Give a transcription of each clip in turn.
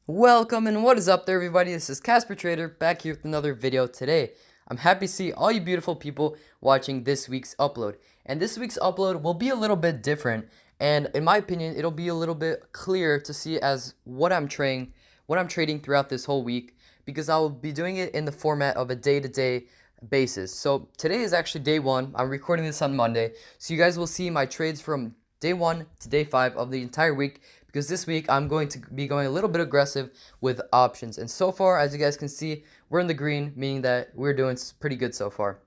Welcome and what is up there, everybody? This is Casper Trader back here with another video today. I'm happy to see all you beautiful people watching this week's upload. And this week's upload will be a little bit different, and in my opinion, it'll be a little bit clearer to see as what I'm trading throughout this whole week, because I will be doing it in the format of a day-to-day basis. So today is actually day one. I'm recording this on Monday, so you guys will see my trades from day 1 to day 5 of the entire week, because this week I'm going to be going a little bit aggressive with options. And so far, as you guys can see, we're in the green, meaning that we're doing pretty good so far.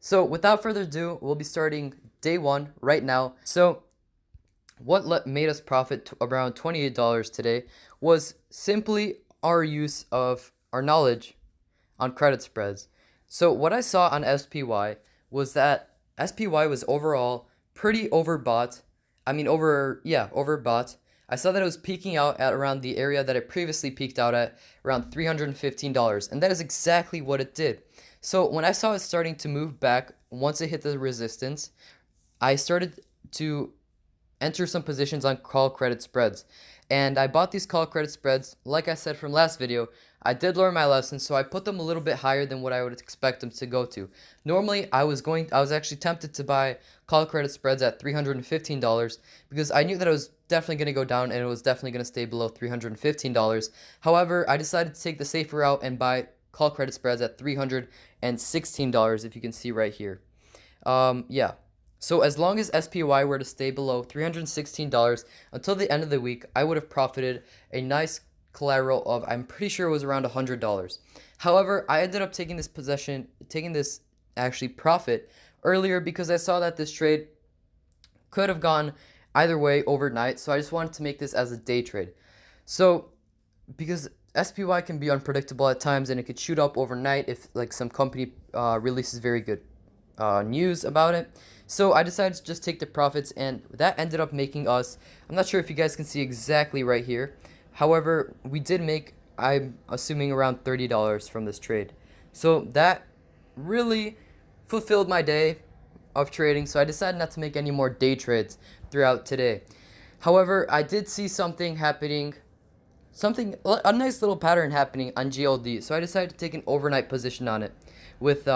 So without further ado, we'll be starting day 1 right now. So what made us profit around $28 today was simply our use of our knowledge on credit spreads. So what I saw on SPY was that SPY was overall pretty overbought. Overbought. I saw that it was peaking out at around the area that it previously peaked out at, around $315, and that is exactly what it did. So when I saw it starting to move back once it hit the resistance, I started to enter some positions on call credit spreads. And I bought these call credit spreads, like I said from last video. I did learn my lesson, so I put them a little bit higher than what I would expect them to go to. Normally, I was actually tempted to buy call credit spreads at $315 because I knew that it was definitely going to go down and it was definitely going to stay below $315. However, I decided to take the safer route and buy call credit spreads at $316, if you can see right here. Yeah. So as long as SPY were to stay below $316 until the end of the week, I would have profited a nice collateral of, I'm pretty sure it was around $100. However, I ended up taking this actually profit earlier because I saw that this trade could have gone either way overnight. So I just wanted to make this as a day trade. So because SPY can be unpredictable at times and it could shoot up overnight if like some company releases very good news about it. So I decided to just take the profits, and that ended up making us, I'm not sure if you guys can see exactly right here. However, we did make, I'm assuming, around $30 from this trade. So that really fulfilled my day of trading, so I decided not to make any more day trades throughout today. However, I did see a nice little pattern happening on GLD, so I decided to take an overnight position on it with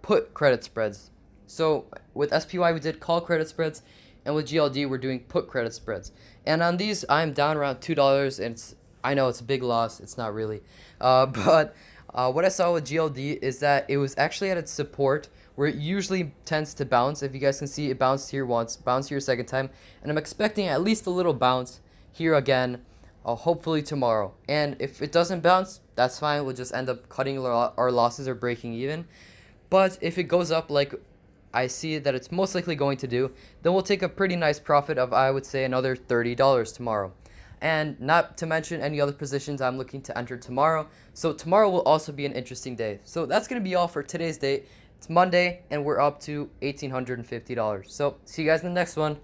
put credit spreads. So with SPY we did call credit spreads, and with GLD we're doing put credit spreads. And on these I'm down around $2, and I know it's a big loss. It's not really, but what I saw with GLD is that it was actually at its support where it usually tends to bounce. If you guys can see, it bounced here once, bounced here a second time, and I'm expecting at least a little bounce here again, hopefully tomorrow. And if it doesn't bounce, that's fine. We'll just end up cutting our losses or breaking even. But if it goes up like I see that it's most likely going to do, then we'll take a pretty nice profit of, I would say, another $30 tomorrow. And not to mention any other positions I'm looking to enter tomorrow. So tomorrow will also be an interesting day. So that's going to be all for today's date. It's Monday, and we're up to $1,850. So see you guys in the next one.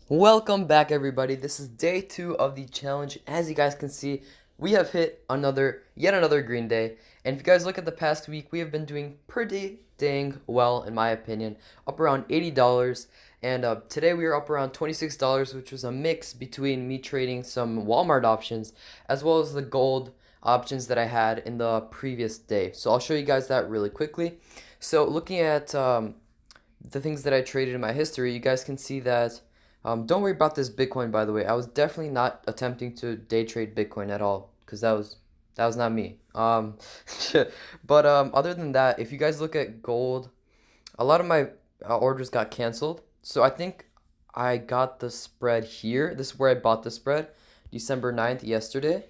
Welcome back, everybody. This is day 2 of the challenge. As you guys can see, we have hit yet another green day. And if you guys look at the past week, we have been doing pretty dang well, in my opinion, up around $80. And today we are up around $26, which was a mix between me trading some Walmart options as well as the gold options that I had in the previous day. So I'll show you guys that really quickly. So looking at the things that I traded in my history, you guys can see that. Don't worry about this Bitcoin, by the way. I was definitely not attempting to day trade Bitcoin at all, because that was not me. But other than that, if you guys look at gold, a lot of my orders got canceled. So I think I got the spread here. This is where I bought the spread, December 9th, yesterday.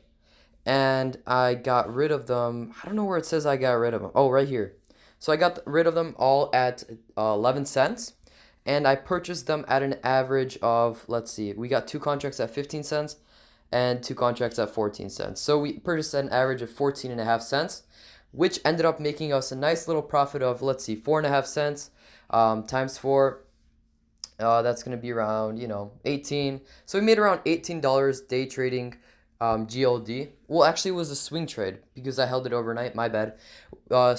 And I got rid of them. I don't know where it says I got rid of them. Oh, right here. So I got rid of them all at 11 cents. And I purchased them at an average of, let's see, we got 2 contracts at 15 cents and 2 contracts at 14 cents. So we purchased at an average of 14.5 cents, which ended up making us a nice little profit of, let's see, 4.5 cents times 4. That's going to be around, 18. So we made around $18 day trading GLD. Well, actually, it was a swing trade because I held it overnight. My bad.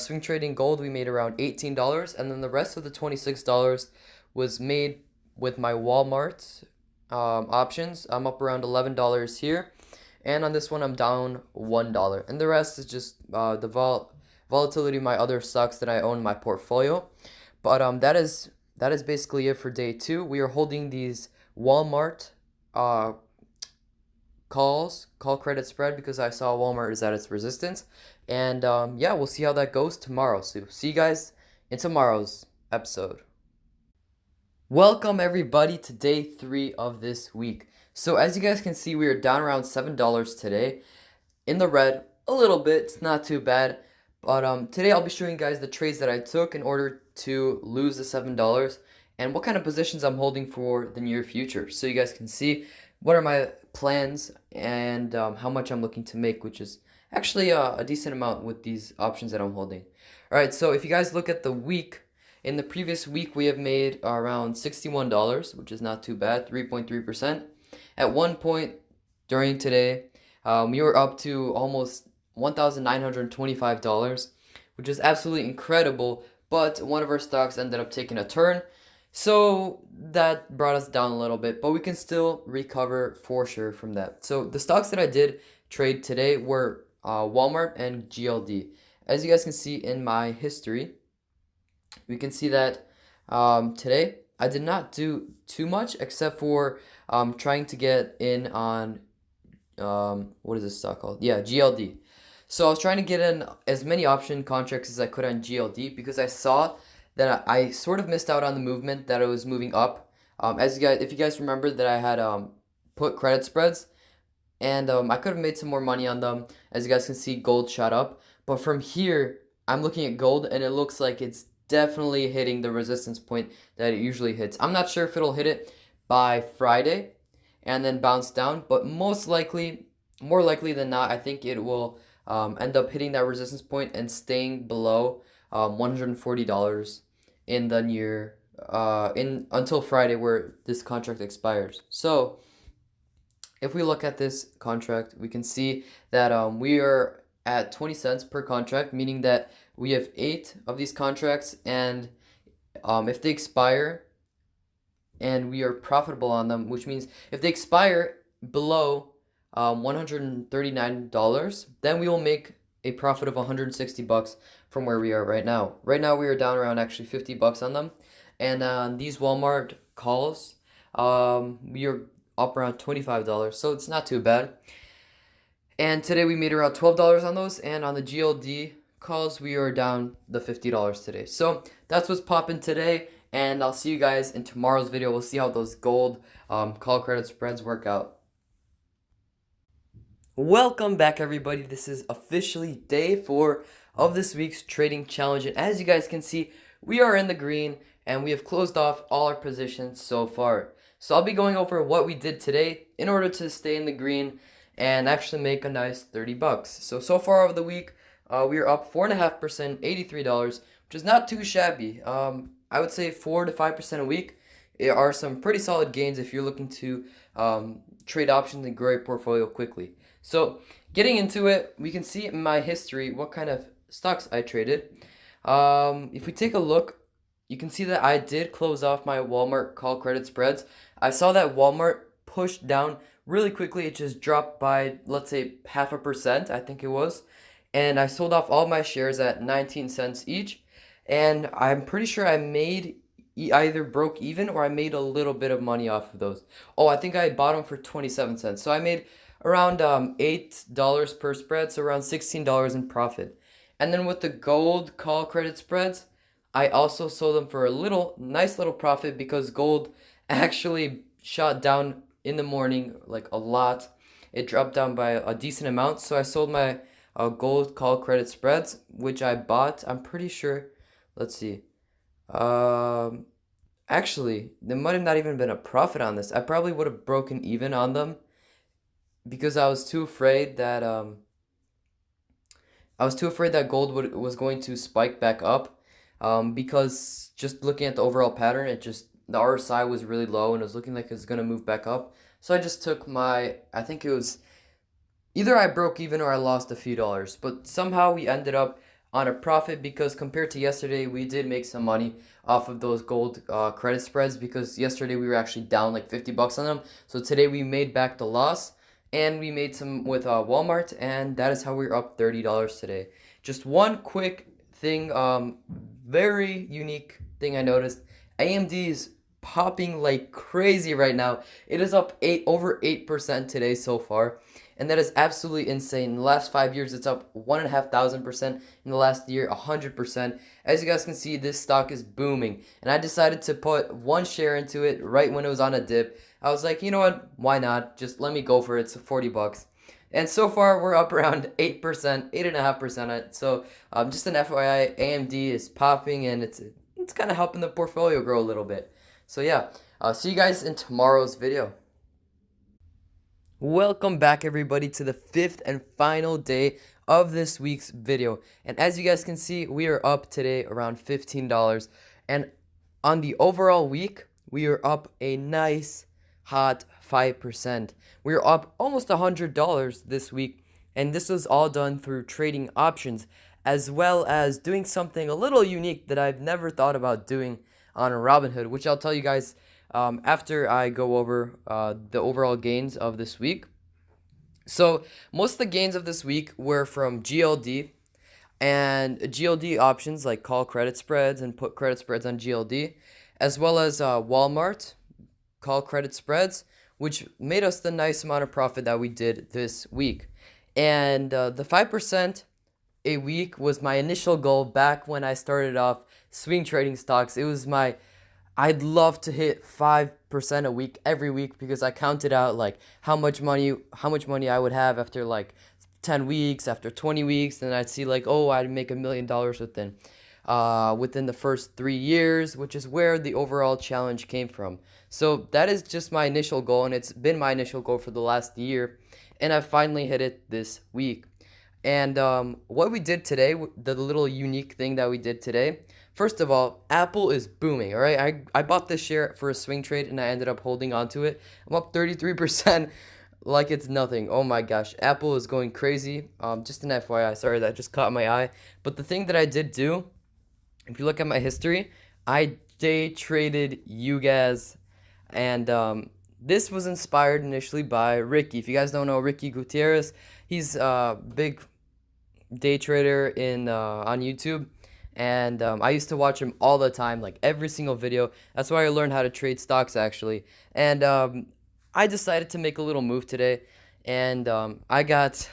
Swing trading gold, we made around $18, and then the rest of the $26 was made with my Walmart options, I'm up around $11 here, and on this one I'm down $1, and the rest is just volatility of my other stocks that I own in my portfolio. But that is basically it for day two. We are holding these Walmart uh, call credit spread because I saw Walmart is at its resistance, and yeah, we'll see how that goes tomorrow. So see you guys in tomorrow's episode. Welcome everybody to day three of this week. So as you guys can see, we are down around $7 today, in the red a little bit. It's not too bad, but today I'll be showing you guys the trades that I took in order to lose the $7 and what kind of positions I'm holding for the near future, so you guys can see what are my plans and how much I'm looking to make, which is actually a decent amount with these options that I'm holding. All right, so if you guys look at the week, in the previous week we have made around $61, which is not too bad, 3.3%. At one point during today, we were up to almost $1,925, which is absolutely incredible, but one of our stocks ended up taking a turn, so that brought us down a little bit, but we can still recover for sure from that. So the stocks that I did trade today were Walmart and GLD. As you guys can see in my history, we can see that today I did not do too much except for trying to get in on what is this stock called? Yeah, GLD. So I was trying to get in as many option contracts as I could on GLD because I saw that I sort of missed out on the movement that it was moving up. If you guys remember that I had put credit spreads, and I could have made some more money on them. As you guys can see, gold shot up, but from here I'm looking at gold and it looks like it's definitely hitting the resistance point that it usually hits. I'm not sure if it'll hit it by Friday and then bounce down, but most likely, more likely than not, I think it will end up hitting that resistance point and staying below $140 in the near in until Friday, where this contract expires. So if we look at this contract, we can see that we are at 20 cents per contract, meaning that we have 8 of these contracts, and if they expire and we are profitable on them, which means if they expire below $139, then we will make a profit of $160 from where we are right now. Right now we are down around actually $50 on them, and these Walmart calls, we are up around $25, so it's not too bad. And today we made around $12 on those, and on the GLD calls we are down the $50 today. So that's what's popping today, and I'll see you guys in tomorrow's video. We'll see how those gold call credit spreads work out. Welcome back everybody. This is officially day 4 of this week's trading challenge, and as you guys can see, we are in the green and we have closed off all our positions so far. So I'll be going over what we did today in order to stay in the green and actually make a nice $30. So far over the week, we are up 4.5%, $83, which is not too shabby. I would say 4 to 5% a week are some pretty solid gains if you're looking to trade options and grow your portfolio quickly. So getting into it, we can see in my history what kind of stocks I traded. If we take a look, you can see that I did close off my Walmart call credit spreads. I saw that Walmart pushed down really quickly. It just dropped by, let's say, 0.5%, I think it was. And I sold off all my shares at 19 cents each. And I'm pretty sure I made either broke even or I made a little bit of money off of those. Oh, I think I bought them for 27 cents. So I made around $8 per spread, so around $16 in profit. And then with the gold call credit spreads, I also sold them for a nice little profit because gold actually shot down in the morning like a lot. It dropped down by a decent amount, so I sold my gold call credit spreads, which I bought. I'm pretty sure. Let's see. Actually, there might have not even been a profit on this. I probably would have broken even on them because I was too afraid that gold was going to spike back up. Because just looking at the overall pattern, the RSI was really low and it was looking like it was gonna move back up. So I just took I think it was either I broke even or I lost a few dollars, but somehow we ended up on a profit because compared to yesterday, we did make some money off of those gold credit spreads because yesterday we were actually down like 50 bucks on them. So today we made back the loss and we made some with Walmart, and that is how we're up $30 today. Just one quick thing, very unique thing I noticed. AMD is popping like crazy right now. It is up over 8% today so far, and that is absolutely insane. In the last 5 years, it's up 1,500%. In the last year, 100%. As you guys can see, this stock is booming, and I decided to put one share into it right when it was on a dip. I was like, you know what? Why not? Just let me go for it. It's 40 bucks. And so far, we're up around 8%, 8.5%. So, just an FYI, AMD is popping, and it's kind of helping the portfolio grow a little bit. So yeah, see you guys in tomorrow's video. Welcome back, everybody, to the fifth and final day of this week's video. And as you guys can see, we are up today around $15. And on the overall week, we are up a nice hot 5%. We are up almost $100 this week. And this was all done through trading options, as well as doing something a little unique that I've never thought about doing on Robinhood, which I'll tell you guys after I go over the overall gains of this week. So most of the gains of this week were from GLD and GLD options like call credit spreads and put credit spreads on GLD, as well as Walmart call credit spreads, which made us the nice amount of profit that we did this week. And the 5% a week was my initial goal back when I started off swing trading stocks. I'd love to hit 5% a week every week because I counted out like how much money I would have after like 10 weeks, after 20 weeks, and I'd see like, oh, I'd make $1 million within the first 3 years, which is where the overall challenge came from. So that is just my initial goal, and it's been my initial goal for the last year, and I finally hit it this week. And what we did today, the little unique thing that we did today, first of all, Apple is booming, all right? I bought this share for a swing trade, and I ended up holding on to it. I'm up 33% like it's nothing. Oh my gosh, Apple is going crazy. Just an FYI, sorry, that just caught my eye. But the thing that I did do, if you look at my history, I day traded UGAZ, and this was inspired initially by Ricky. If you guys don't know Ricky Gutierrez, he's a big day trader on YouTube, and I used to watch him all the time, like every single video. That's why I learned how to trade stocks, actually. And I decided to make a little move today, and I got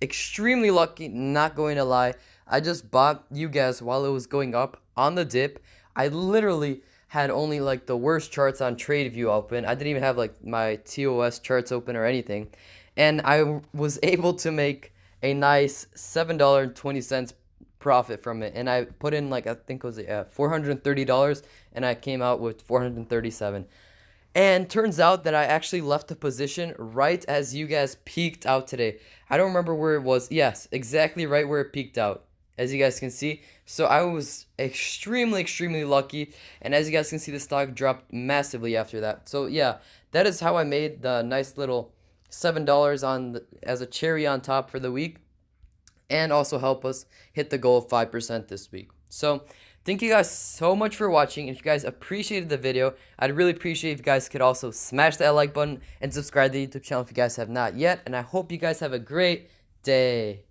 extremely lucky, not going to lie. I just bought UGAZ while it was going up on the dip. I literally had only like the worst charts on TradeView open. I didn't even have like my TOS charts open or anything. And I was able to make a nice $7.20 profit from it. And I put in like, I think it was $430, and I came out with $437. And turns out that I actually left the position right as you guys peaked out today. I don't remember where it was. Yes, exactly right where it peaked out, as you guys can see. So I was extremely lucky. And as you guys can see, the stock dropped massively after that. So yeah, that is how I made the nice little $7 as a cherry on top for the week, and also help us hit the goal of 5% this week. So thank you guys so much for watching. If you guys appreciated the video, I'd really appreciate if you guys could also smash that like button and subscribe to the YouTube channel if you guys have not yet. And I hope you guys have a great day.